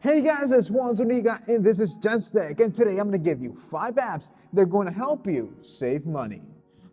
Hey guys, it's Juan Zuniga and this is Genstech, and today I'm going to give you 5 apps that are going to help you save money.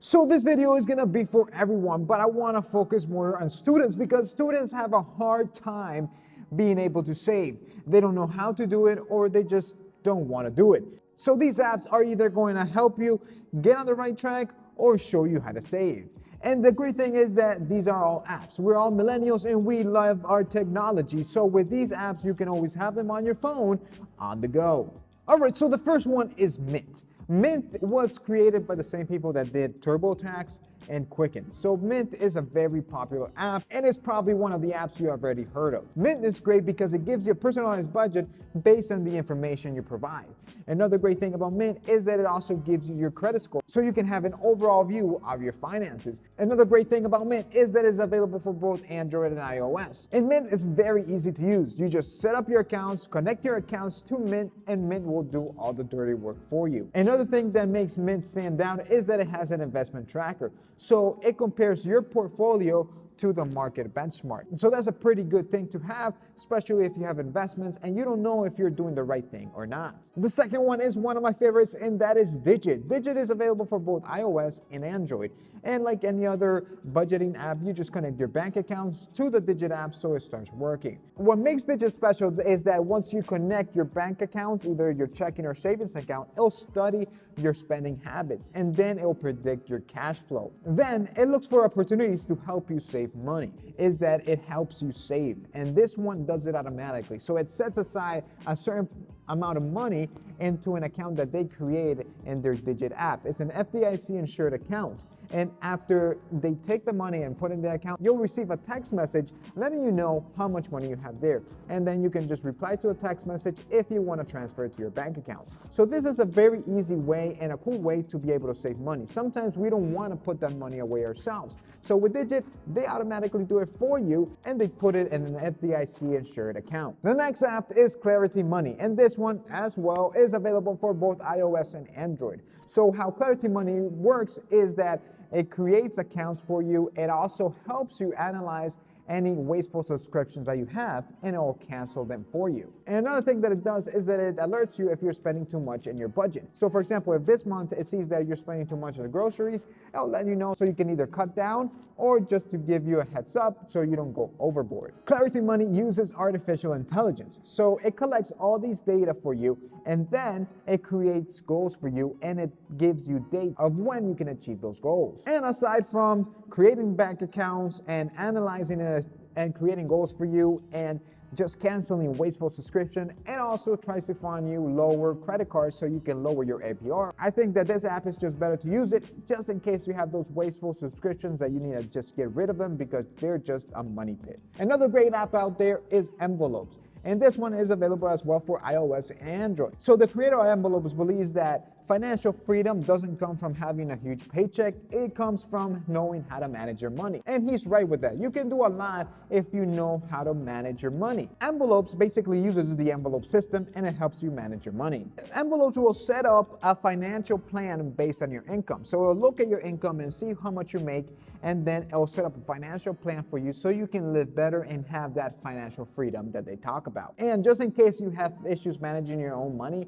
So this video is going to be for everyone, but I want to focus more on students because students have a hard time being able to save. They don't know how to do it or they just don't want to do it. So these apps are either going to help you get on the right track or show you how to save. And the great thing is that these are all apps. We're all millennials and we love our technology. So with these apps, you can always have them on your phone on the go. All right, so the first one is Mint. Mint was created by the same people that did TurboTax and Quicken. So Mint is a very popular app and it's probably one of the apps you have already heard of. Mint is great because it gives you a personalized budget based on the information you provide. Another great thing about Mint is that it also gives you your credit score so you can have an overall view of your finances. Another great thing about Mint is that it's available for both Android and iOS. And Mint is very easy to use. You just set up your accounts, connect your accounts to Mint, and Mint will do all the dirty work for you. Another thing that makes Mint stand out is that it has an investment tracker. So it compares your portfolio to the market benchmark. So that's a pretty good thing to have, especially if you have investments and you don't know if you're doing the right thing or not. The second one is one of my favorites, and that is Digit. Digit is available for both iOS and Android. And like any other budgeting app, you just connect your bank accounts to the Digit app so it starts working. What makes Digit special is that once you connect your bank accounts, either your checking or savings account, it'll study your spending habits and then it'll predict your cash flow. Then it looks for opportunities to help you save money, is that it helps you save, and this one does it automatically. So it sets aside a certain amount of money into an account that they create in their Digit app. It's an FDIC insured account, and after they take the money and put in the account, you'll receive a text message letting you know how much money you have there, and then you can just reply to a text message if you want to transfer it to your bank account. So this is a very easy way and a cool way to be able to save money. Sometimes we don't want to put that money away ourselves, so with Digit they automatically do it for you and they put it in an FDIC insured account. The next app is Clarity Money, and this one as well is available for both iOS and Android. So how Clarity Money works is that it creates accounts for you. It also helps you analyze any wasteful subscriptions that you have, and it will cancel them for you. And another thing that it does is that it alerts you if you're spending too much in your budget. So for example, if this month it sees that you're spending too much on the groceries, it'll let you know so you can either cut down or just to give you a heads up so you don't go overboard. Clarity Money uses artificial intelligence. So it collects all these data for you and then it creates goals for you and it gives you date of when you can achieve those goals. And aside from creating bank accounts and analyzing it and creating goals for you and just canceling wasteful subscription, and also tries to find you lower credit cards so you can lower your APR. I think that this app is just better to use it just in case you have those wasteful subscriptions that you need to just get rid of them because they're just a money pit. Another great app out there is Envelopes, and this one is available as well for iOS and Android. So the creator of Envelopes believes that financial freedom doesn't come from having a huge paycheck, it comes from knowing how to manage your money. And he's right with that. You can do a lot if you know how to manage your money. Envelopes basically uses the envelope system and it helps you manage your money. Envelopes will set up a financial plan based on your income. So it'll look at your income and see how much you make, and then it'll set up a financial plan for you so you can live better and have that financial freedom that they talk about. And just in case you have issues managing your own money,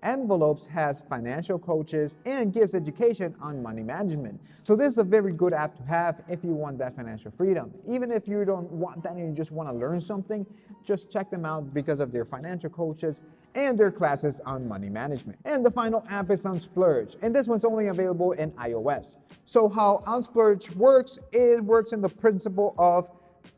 Envelopes has financial coaches and gives education on money management. So this is a very good app to have if you want that financial freedom. Even if you don't want that and you just want to learn something, just check them out because of their financial coaches and their classes on money management. And the final app is UNSPLURGE, and this one's only available in iOS. So how UNSPLURGE works, it works in the principle of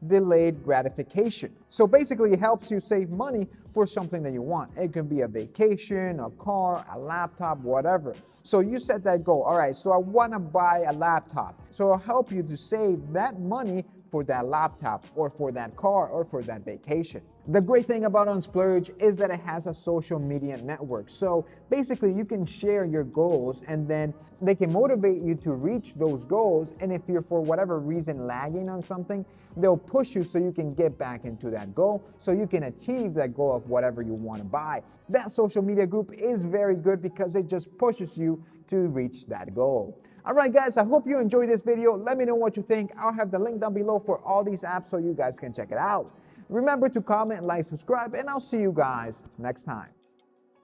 delayed gratification. So basically it helps you save money for something that you want. It could be a vacation, a car, a laptop, whatever. So you set that goal. All right, so I want to buy a laptop. So it'll help you to save that money for that laptop or for that car or for that vacation. The great thing about UNSPLURGE is that it has a social media network. So basically you can share your goals and then they can motivate you to reach those goals. And if you're for whatever reason lagging on something, they'll push you so you can get back into that goal so you can achieve that goal of whatever you want to buy. That social media group is very good because it just pushes you to reach that goal. All right, guys, I hope you enjoyed this video. Let me know what you think. I'll have the link down below for all these apps so you guys can check it out. Remember to comment, like, subscribe, and I'll see you guys next time.